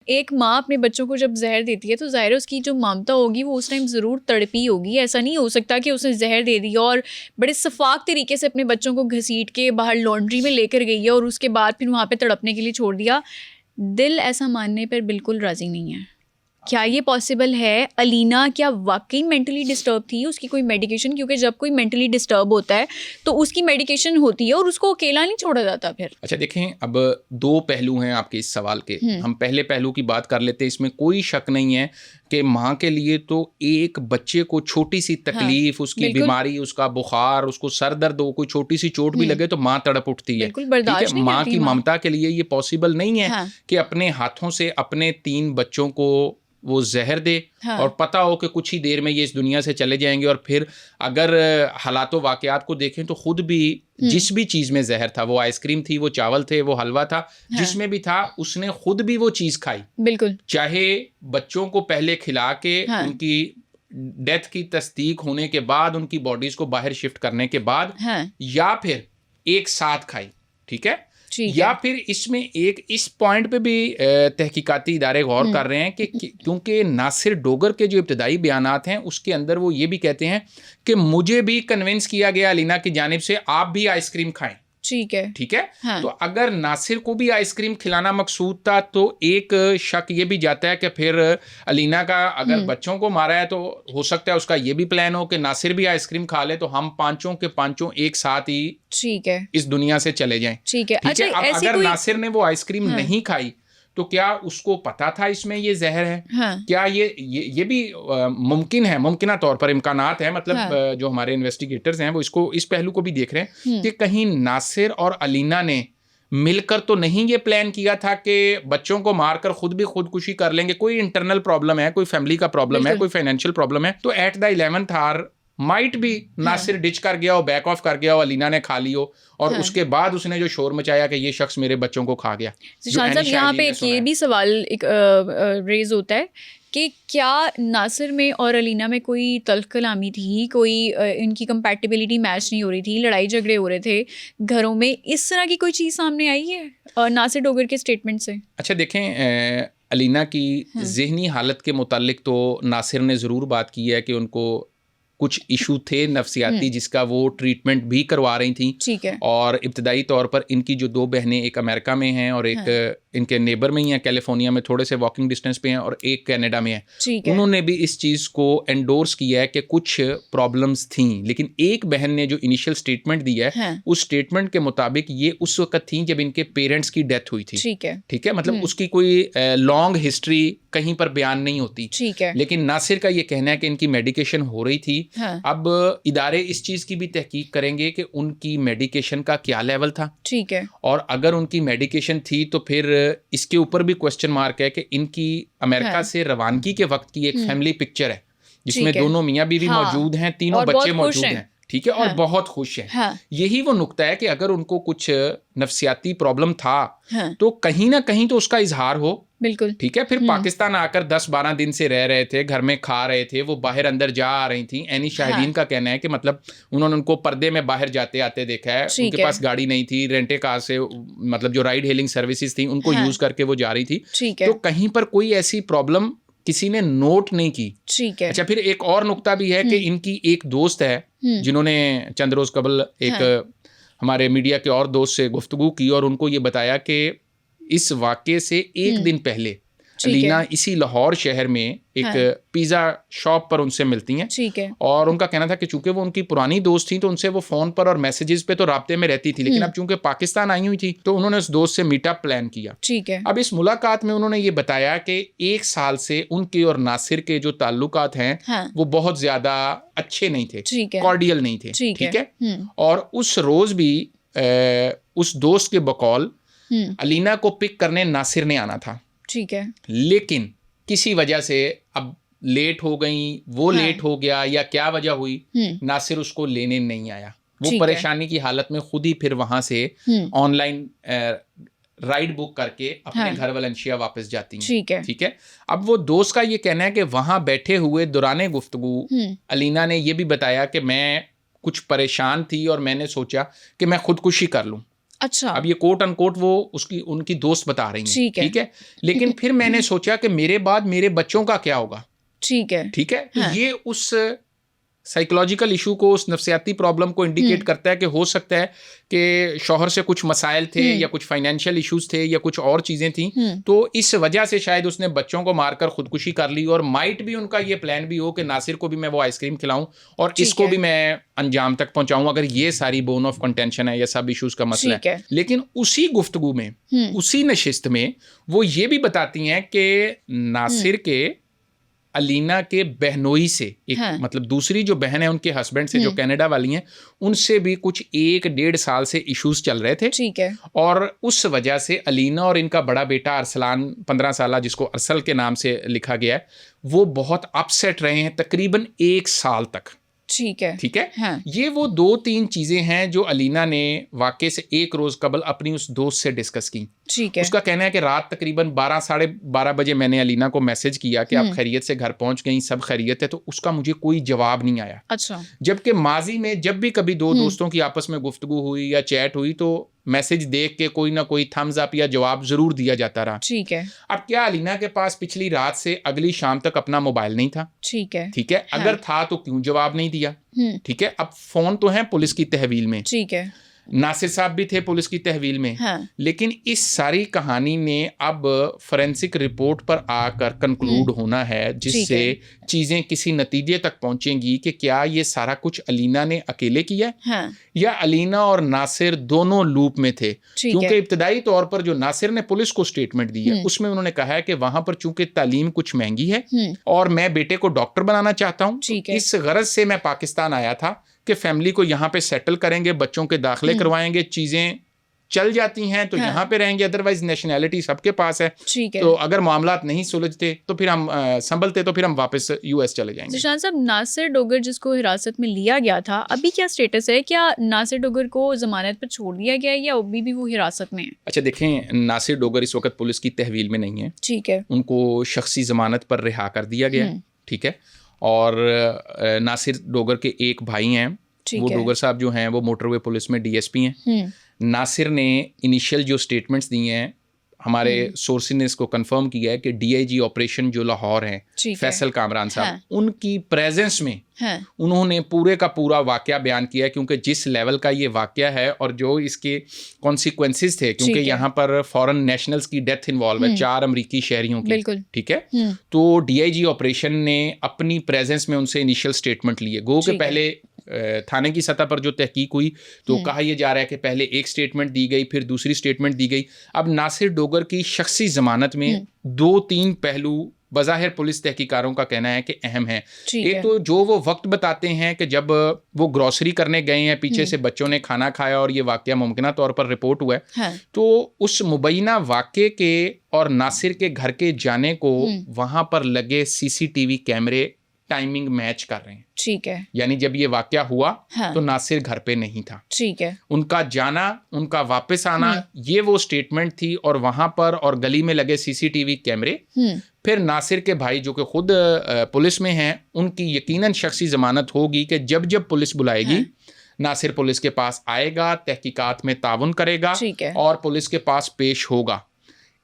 एक माँ अपने बच्चों को जब जहर देती है तो ज़ाहिर है उसकी जो ममता होगी वो उस टाइम ज़रूर तड़पी होगी। ऐसा नहीं हो सकता कि उसने जहर दे दिया और बड़े शफाक तरीके से अपने बच्चों को घसीट के बाहर लॉन्ड्री में लेकर गई है और उसके बाद फिर वहाँ पे तड़पने के लिए छोड़ दिया। दिल ऐसा मानने पर बिल्कुल राज़ी नहीं है। क्या ये पॉसिबल है? अलीना क्या वाकई मेंटली डिस्टर्ब थी? उसकी कोई मेडिकेशन, क्योंकि जब कोई मेंटली डिस्टर्ब होता है तो उसकी मेडिकेशन होती है और उसको अकेला नहीं छोड़ा जाता फिर। अच्छा देखें, अब दो पहलू हैं आपके इस सवाल के। हम पहले पहलू की बात कर लेते हैं। इसमें कोई शक नहीं है कि माँ के लिए तो एक बच्चे को छोटी सी तकलीफ, उसकी बीमारी, उसका बुखार, उसको सर दर्द हो, कोई छोटी सी चोट भी लगे तो माँ तड़प उठती है। ठीक है, माँ की ममता के लिए ये पॉसिबल नहीं है कि अपने हाथों से अपने 3 बच्चों को वो जहर दे और पता हो कि कुछ ही देर में ये इस दुनिया से चले जाएंगे। और फिर अगर हालातों वाकयात को देखें तो खुद भी जिस भी चीज़ में जहर था, वो आइसक्रीम थी, वो चावल थे, वो हलवा था, जिसमें भी था उसने खुद भी वो चीज़ खाई। बिल्कुल, चाहे बच्चों को पहले खिला के उनकी डेथ की तस्दीक होने के बाद, उनकी बॉडीज को बाहर शिफ्ट करने के बाद, या फिर एक साथ खाई। ठीक है, या फिर इसमें एक इस पॉइंट पे भी तहकीकाती इदारे गौर कर रहे हैं कि क्योंकि नासिर डोगर के जो इब्तदाई बयानात हैं उसके अंदर वो ये भी कहते हैं कि मुझे भी कन्विंस किया गया अलीना की जानिब से आप भी आइसक्रीम खाएं। ठीक है। तो अगर नासिर को भी आइसक्रीम खिलाना मकसूद था तो एक शक ये भी जाता है कि फिर अलीना का अगर बच्चों को मारा है तो हो सकता है उसका ये भी प्लान हो कि नासिर भी आइसक्रीम खा ले तो हम पांचों के पांचों एक साथ ही इस दुनिया से चले जाएं। ठीक है। अच्छा, अब अगर नासिर ने वो आइसक्रीम नहीं खाई तो क्या उसको पता था इसमें ये जहर है? क्या ये भी मुमकिन है, मुमकिना तौर पर इम्कानात है, मतलब जो हमारे इन्वेस्टिगेटर्स हैं वो इसको, इस पहलू को भी देख रहे हैं कि कहीं नासिर और अलीना ने मिलकर तो नहीं ये प्लान किया था कि बच्चों को मारकर खुद भी खुदकुशी कर लेंगे। कोई इंटरनल प्रॉब्लम है, कोई फैमिली का प्रॉब्लम है, कोई फाइनेंशियल प्रॉब्लम है, तो at the 11th our might भी नासिर डिच कर गया हो, बैक ऑफ कर गया हो, अलीना ने खा ली हो और उसके बाद उसने जो शोर मचाया कि ये शख्स मेरे बच्चों को खा गया। शान साहब, यहाँ पे ये भी सवाल एक रेज होता है कि क्या नासिर में और अलीना में कोई तल्ख कलामी थी, कोई इनकी कंपैटिबिलिटी मैच नहीं हो रही थी, लड़ाई झगड़े हो रहे थे घरों में, इस तरह की कोई चीज़ सामने आई है नासिर डोगर के स्टेटमेंट से? अच्छा देखें, अलीना की ज़हनी हालत के मुतालिक तो नासिर ने ज़रूर बात की है कि उनको कुछ इशू थे नफ्सियाती जिसका वो ट्रीटमेंट भी करवा रही थी। ठीक है। और इब्तदाई तौर पर इनकी जो 2 बहनें, एक अमेरिका में हैं और एक इनके नेबर में ही हैं, कैलिफोर्निया में थोड़े से वॉकिंग डिस्टेंस पे हैं, और एक कनाडा में है। उन्होंने भी इस चीज़ को एंडोर्स किया है कि कुछ प्रॉब्लम्स थी, लेकिन एक बहन ने जो इनिशियल स्टेटमेंट दिया है उस स्टेटमेंट के मुताबिक ये उस वक्त थी जब इनके पेरेंट्स की डेथ हुई थी। ठीक है, मतलब उसकी कोई लॉन्ग हिस्ट्री कहीं पर बयान नहीं होती। लेकिन नासिर का ये कहना है कि इनकी मेडिकेशन हो रही थी। अब इदारे इस चीज़ की भी तहकीक करेंगे कि उनकी मेडिकेशन का क्या लेवल था। ठीक है। और अगर उनकी मेडिकेशन थी तो फिर इसके ऊपर भी क्वेश्चन मार्क है कि इनकी अमेरिका से रवानगी के वक्त की एक फैमिली पिक्चर है जिसमें दोनों मियाँ बीवी मौजूद हैं, तीनों बच्चे मौजूद हैं। ठीक है। और बहुत खुश हैं। यही वो नुक्ता है कि अगर उनको कुछ नफ्सियाती प्रॉब्लम था तो कहीं ना कहीं तो उसका इजहार हो। बिल्कुल। ठीक है। फिर पाकिस्तान आकर 10-12 दिन से रह रहे थे, घर में खा रहे थे, वो बाहर अंदर जा आ रही थी। एनी शाहिदीन का कहना है कि मतलब उन्होंने उनको पर्दे में बाहर जाते आते देखा है। उनके पास गाड़ी नहीं थी, रेंटे कार से, मतलब जो राइड हेलिंग सर्विसेज थी उनको यूज करके वो जा रही थी। तो कहीं पर कोई ऐसी प्रॉब्लम किसी ने नोट नहीं की। ठीक है। अच्छा, फिर एक और नुक्ता भी है कि इनकी एक दोस्त है जिन्होंने चंद रोज कबल एक हमारे मीडिया के और दोस्त से गुफ्तगू की और उनको ये बताया कि इस वाक़े से एक दिन पहले अलीना इसी लाहौर शहर में एक पिज़्ज़ा शॉप पर उनसे मिलती हैं। ठीक है। और उनका कहना था कि चूंकि वो उनकी पुरानी दोस्त थी तो उनसे वो फ़ोन पर और मैसेजेस पे तो राब्ते में रहती थी, लेकिन अब चूंकि पाकिस्तान आई हुई थी तो उन्होंने उस दोस्त से मीटअप प्लान किया। ठीक है। अब इस मुलाकात में उन्होंने ये बताया कि 1 साल से उनके और नासिर के जो ताल्लुकात हैं वो बहुत ज़्यादा अच्छे नहीं थे, कॉर्डियल नहीं थे। ठीक है। और उस रोज़ भी उस दोस्त के बकौल अलीना को पिक करने नासिर ने आना था। ठीक है। लेकिन किसी वजह से अब लेट हो गई, वो लेट हो गया या क्या वजह हुई, नासिर उसको लेने नहीं आया। वो परेशानी की हालत में खुद ही फिर वहां से ऑनलाइन राइड बुक करके अपने घर वलंशिया वापस जाती हैं। ठीक है। अब वो दोस्त का ये कहना है कि वहां बैठे हुए दौरान गुफ्तगू अलीना ने ये भी बताया कि मैं कुछ परेशान थी और मैंने सोचा कि मैं खुदकुशी कर लूं। अच्छा, अब ये कोट अनकोट वो उनकी दोस्त बता रही हैं, ठीक है। लेकिन फिर मैंने सोचा कि मेरे बाद मेरे बच्चों का क्या होगा, ठीक है। तो ये उस साइकोलॉजिकल इशू को, उस नफ्सियाती प्रॉब्लम को इंडिकेट करता है कि हो सकता है कि शौहर से कुछ मसाइल थे या कुछ फाइनेंशियल इश्यूज थे या कुछ और चीज़ें थी, तो इस वजह से शायद उसने बच्चों को मारकर खुदकुशी कर ली। और माइट भी उनका ये प्लान भी हो कि नासिर को भी मैं वो आइसक्रीम खिलाऊं और इसको भी मैं अंजाम तक पहुंचाऊं, अगर ये सारी बोन ऑफ कंटेंशन है या सब इश्यूज का मसला है। लेकिन उसी गुफ्तगू में, उसी नशिस्त में वो ये भी बताती हैं कि नासिर के अलीना के बहनोई से एक मतलब दूसरी जो बहन है उनके हस्बैंड से जो कनाडा वाली हैं, उनसे भी कुछ 1-1.5 साल से इश्यूज चल रहे थे, ठीक है। और उस वजह से अलीना और इनका बड़ा बेटा अरसलान 15 साल, जिसको अरसल के नाम से लिखा गया है, वो बहुत अपसेट रहे हैं तकरीबन 1 साल तक। ठीक है। हाँ। ये वो 2-3 चीजें हैं जो अलीना ने वाकई से 1 रोज कबल अपनी उस दोस्त से डिस्कस की। ठीक है। उसका कहना है कि रात तकरीबन 12 साढ़े 12 बजे मैंने अलीना को मैसेज किया कि आप खैरियत से घर पहुंच गई, सब खैरियत है, तो उसका मुझे कोई जवाब नहीं आया। अच्छा। जबकि माजी में जब भी कभी दो दोस्तों की आपस में गुफ्तगू हुई या चैट हुई तो मैसेज देख के कोई ना कोई थम्स अप या जवाब जरूर दिया जाता रहा। ठीक है। अब क्या अलीना के पास पिछली रात से अगली शाम तक अपना मोबाइल नहीं था? ठीक है। हाँ। अगर था तो क्यों जवाब नहीं दिया? ठीक है। अब फोन तो है पुलिस की तहवील में, ठीक है, नासिर साहब भी थे पुलिस की तहवील में। हाँ। लेकिन इस सारी कहानी ने अब फोरेंसिक रिपोर्ट पर आकर कंक्लूड होना है, जिससे चीजें किसी नतीजे तक पहुंचेंगी कि क्या ये सारा कुछ अलीना ने अकेले किया, हाँ। या अलीना और नासिर दोनों लूप में थे। क्योंकि इब्तदाई तौर पर जो नासिर ने पुलिस को स्टेटमेंट दी है उसमें उन्होंने कहा है कि वहां पर चूंकि तालीम कुछ महंगी है और मैं बेटे को डॉक्टर बनाना चाहता हूँ, इस गरज से मैं पाकिस्तान आया था कि फैमिली को यहाँ पे सेटल करेंगे, बच्चों के दाखिले करवाएंगे, चीजें चल जाती हैं तो यहाँ पे रहेंगे, अदरवाइज नेशनैलिटी सबके पास है। तो अगर मामलात नहीं सुलझते तो फिर हम संभलते तो फिर हम वापस यूएस चले जाएंगे। ज़ीशान साहब, नासिर डोगर जिसको हिरासत में लिया गया था, अभी क्या स्टेटस है? क्या नासिर डोगर को जमानत पर छोड़ दिया गया है या अभी भी वो हिरासत में है? अच्छा देखें, नासिर डोगर इस वक्त पुलिस की तहवील में नहीं है, ठीक है। उनको शख्सी जमानत पर रिहा कर दिया गया, ठीक है। और नासिर डोगर के एक भाई हैं, वो डोगर साहब जो हैं वो मोटरवे पुलिस में डीएसपी हैं। नासिर ने इनिशियल जो स्टेटमेंट्स दिए हैं, हमारे सोर्सेज ने इसको कंफर्म किया है कि डीआईजी ऑपरेशन जो लाहौर हैं, फैसल कामरान साहब, हाँ। उनकी प्रेजेंस में हाँ। उन्होंने पूरे का पूरा वाकया बयान किया है, क्योंकि जिस लेवल का ये वाकया है और जो इसके कॉन्सिक्वेंसेस थे, क्योंकि यहाँ पर फॉरेन नेशनल्स की डेथ इन्वॉल्व है, 4 अमरीकी शहरियों की, ठीक है। तो डीआईजी ऑपरेशन ने अपनी प्रेजेंस में उनसे इनिशियल स्टेटमेंट लिए। गो के पहले थाने की सतह पर जो तहकीक हुई तो कहा यह जा रहा है कि पहले एक स्टेटमेंट दी गई, फिर दूसरी स्टेटमेंट दी गई। अब नासिर डोगर की शख्सी जमानत में 2-3 पहलू बज़ाहिर पुलिस तहकीकारों का कहना है कि अहम है। एक तो जो वो वक्त बताते हैं कि जब वो ग्रॉसरी करने गए हैं, पीछे से बच्चों ने खाना खाया और ये वाकया मुमकिना तौर पर रिपोर्ट हुआ है, हाँ। तो उस मुबैना वाक़े के और नासिर के घर के जाने को वहां पर लगे सीसीटीवी कैमरे टाइमिंग मैच कर रहे हैं, ठीक है। यानी जब ये वाकया हुआ हाँ। तो नासिर घर पे नहीं था, ठीक है। उनका जाना, उनका वापस आना, ये वो स्टेटमेंट थी, और वहां पर और गली में लगे सीसीटीवी कैमरे। फिर नासिर के भाई जो कि खुद पुलिस में हैं, उनकी यकीनन शख्सी जमानत होगी कि जब जब पुलिस बुलाएगी हाँ। नासिर पुलिस के पास आएगा, तहकीकात में ताउन करेगा और पुलिस के पास पेश होगा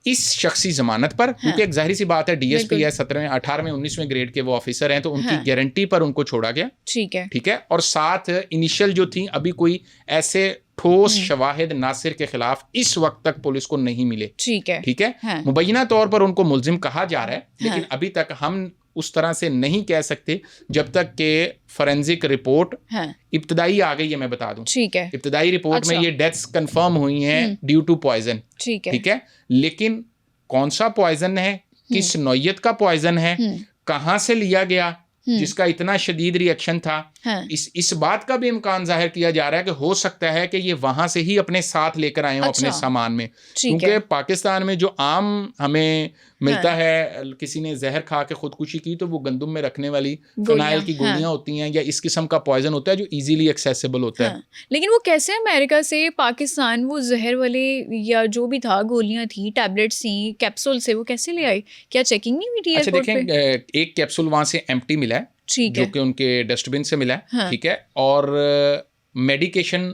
इस शख्सी जमानत पर, क्योंकि हाँ। एक जाहिर सी बात है डीएसपी है, 17वें 18वें 19वें ग्रेड के वो ऑफिसर हैं, तो उनकी गारंटी पर उनको छोड़ा गया, ठीक है। और साथ इनिशियल जो थी, अभी कोई ऐसे ठोस शवाहिद नासिर के खिलाफ इस वक्त तक पुलिस को नहीं मिले, ठीक है। हाँ। मुबैना तौर पर उनको मुल्जिम कहा जा रहा है, लेकिन हाँ। अभी तक हम उस तरह से नहीं कह सकते जब तक के फोरेंसिक रिपोर्ट हाँ। इब्तदाई आ गई है, मैं बता दूं, ठीक है। इब्तदाई रिपोर्ट में ये डेथ्स कंफर्म हुई हैं ड्यू टू पॉइजन, ठीक है। लेकिन कौन सा पॉइजन है, किस नौयत का पॉइजन है, कहाँ से लिया गया, जिसका इतना शदीद रिएक्शन था, हाँ। इस बात का भी इम्कान जाहिर किया जा रहा है कि हो सकता है कि ये वहां से ही अपने साथ लेकर आए हो, अपने सामान में, क्योंकि पाकिस्तान में जो आम हमें मिलता हाँ। है, किसी ने जहर खा के खुदकुशी की तो वो गंदम में रखने वाली फिनाइल की गोलियां हाँ। होती हैं, या इस किस्म का पॉइजन होता है जो इजीली एक्सेसिबल होता है। लेकिन वो कैसे अमेरिका से पाकिस्तान वो जहर वाले या जो भी था, गोलियां थी, टैबलेट्स थी, कैप्सूल से वो कैसे ले आए? क्या चेकिंग नहीं हुई थी एयरपोर्ट पे? अच्छा देखें, एक कैप्सूल वहां से एम्प्टी मिला है, जो कि उनके डस्टबिन से मिला है, ठीक है। और मेडिकेशन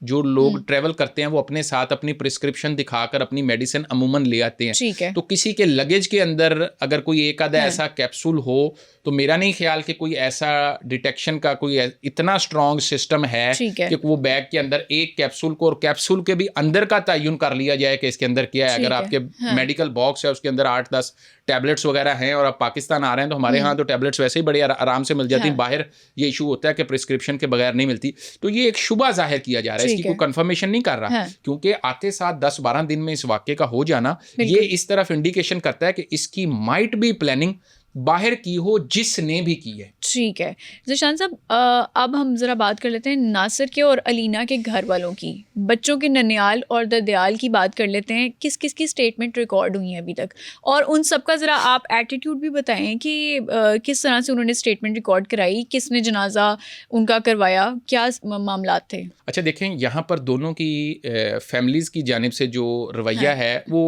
जो लोग ट्रैवल करते हैं वो अपने साथ अपनी प्रिस्क्रिप्शन दिखाकर अपनी मेडिसिन अमूमन ले आते हैं। तो किसी के लगेज के अंदर अगर कोई एक आधा ऐसा कैप्सूल हो तो मेरा नहीं ख्याल कि कोई ऐसा डिटेक्शन का कोई इतना स्ट्रॉन्ग सिस्टम है कि वो बैग के अंदर एक कैप्सूल को और कैप्सूल के भी अंदर का तयन कर लिया जाए कि इसके अंदर क्या है। अगर आपके मेडिकल बॉक्स है उसके अंदर 8-10 टैबलेट्स वगैरह हैं और आप पाकिस्तान आ रहे हैं तो हमारे यहाँ तो टैबलेट्स वैसे ही बड़े आराम से मिल जाती हैं। बाहर ये इशू होता है कि प्रिस्क्रिप्शन के बगैर नहीं मिलती। तो ये एक शुबा जाहिर किया जा रहा है, इसकी कोई कंफर्मेशन नहीं कर रहा, क्योंकि आते साथ 10-12 दिन में इस वाक्य का हो जाना ये इस तरफ इंडिकेशन करता है कि इसकी माइट भी प्लानिंग बाहर की हो जिसने भी की है। ठीक है ज़ीशान साहब, अब हम ज़रा बात कर लेते हैं नासिर के और अलीना के घर वालों की, बच्चों के ननियाल और ददयाल की बात कर लेते हैं। किस किस की स्टेटमेंट रिकॉर्ड हुई है अभी तक, और उन सब का ज़रा आप एटीट्यूड भी बताएं कि किस तरह से उन्होंने स्टेटमेंट रिकॉर्ड कराई, किसने जनाजा उनका करवाया, क्या मामला थे। अच्छा देखें, यहाँ पर दोनों की फैमिलीज़ की जानिब से जो रवैया है वो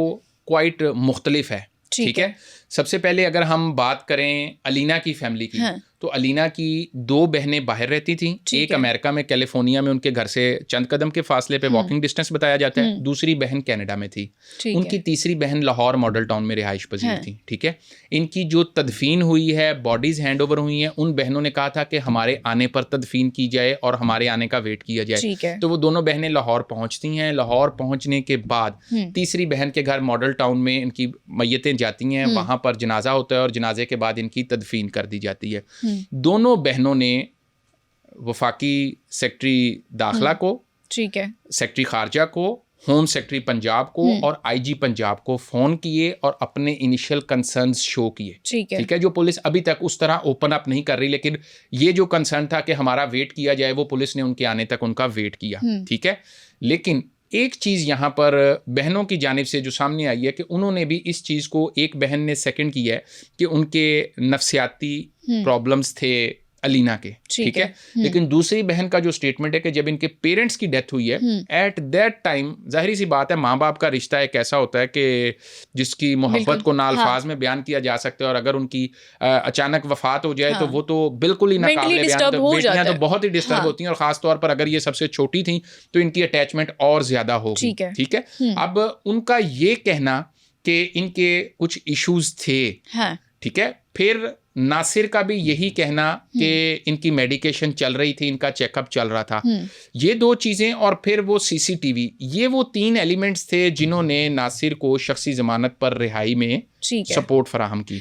क्वाइट मुख्तलिफ है। ठीक है, सबसे पहले अगर हम बात करें अलीना की फैमिली की, तो अलीना की 2 बहनें बाहर रहती थीं। एक अमेरिका में कैलिफोर्निया में उनके घर से चंद कदम के फासले पे वॉकिंग डिस्टेंस बताया जाता है। दूसरी बहन कनाडा में थी। उनकी तीसरी बहन लाहौर मॉडल टाउन में रिहाइश पजीर थी। ठीक है, इनकी जो तदफीन हुई है, बॉडीज हैंड ओवर हुई हैं, उन बहनों ने कहा था कि हमारे आने पर तदफीन की जाए और हमारे आने का वेट किया जाए। तो वो दोनों बहनें लाहौर पहुंचती हैं। लाहौर पहुंचने के बाद तीसरी बहन के घर मॉडल टाउन में इनकी मैयतें जाती हैं, वहां पर जनाजा होता है और जनाजे के बाद इनकी तदफीन कर दी जाती है। दोनों बहनों ने वफाकी सेक्रेटरी दाखिला को, ठीक है, सेक्रेटरी खारजा को, होम सेक्रेटरी पंजाब को और आईजी पंजाब को फ़ोन किए और अपने इनिशियल कंसर्न्स शो किए। ठीक है, जो पुलिस अभी तक उस तरह ओपन अप नहीं कर रही, लेकिन ये जो कंसर्न था कि हमारा वेट किया जाए, वो पुलिस ने उनके आने तक उनका वेट किया। ठीक है, लेकिन एक चीज़ यहाँ पर बहनों की जानिब से जो सामने आई है कि उन्होंने भी इस चीज़ को, एक बहन ने सेकंड किया है कि उनके नफ्सियाती प्रॉब्लम्स थे अलीना के। ठीक है, लेकिन दूसरी बहन का जो स्टेटमेंट है कि जब इनके पेरेंट्स की डेथ हुई है, एट दैट टाइम, जाहिर सी बात है माँ बाप का रिश्ता एक ऐसा होता है कि जिसकी मोहब्बत को ना अल्फाज में बयान किया जा सकता है, और अगर उनकी अचानक वफात हो जाए तो वो तो बिल्कुल ही नाकाबिले बयान, तो बेटियां तो बहुत ही डिस्टर्ब होती हैं, और ख़ास तौर पर अगर ये सबसे छोटी थी तो इनकी अटैचमेंट और ज़्यादा होगी। ठीक है, अब उनका ये कहना कि इनके कुछ इश्यूज थे, ठीक है, फिर नासिर का भी यही कहना कि इनकी मेडिकेशन चल रही थी, इनका चेकअप चल रहा था। ये 2 चीज़ें और फिर वो सीसीटीवी, ये वो 3 एलिमेंट्स थे जिन्होंने नासिर को शख्सी ज़मानत पर रिहाई में सपोर्ट फराहम की।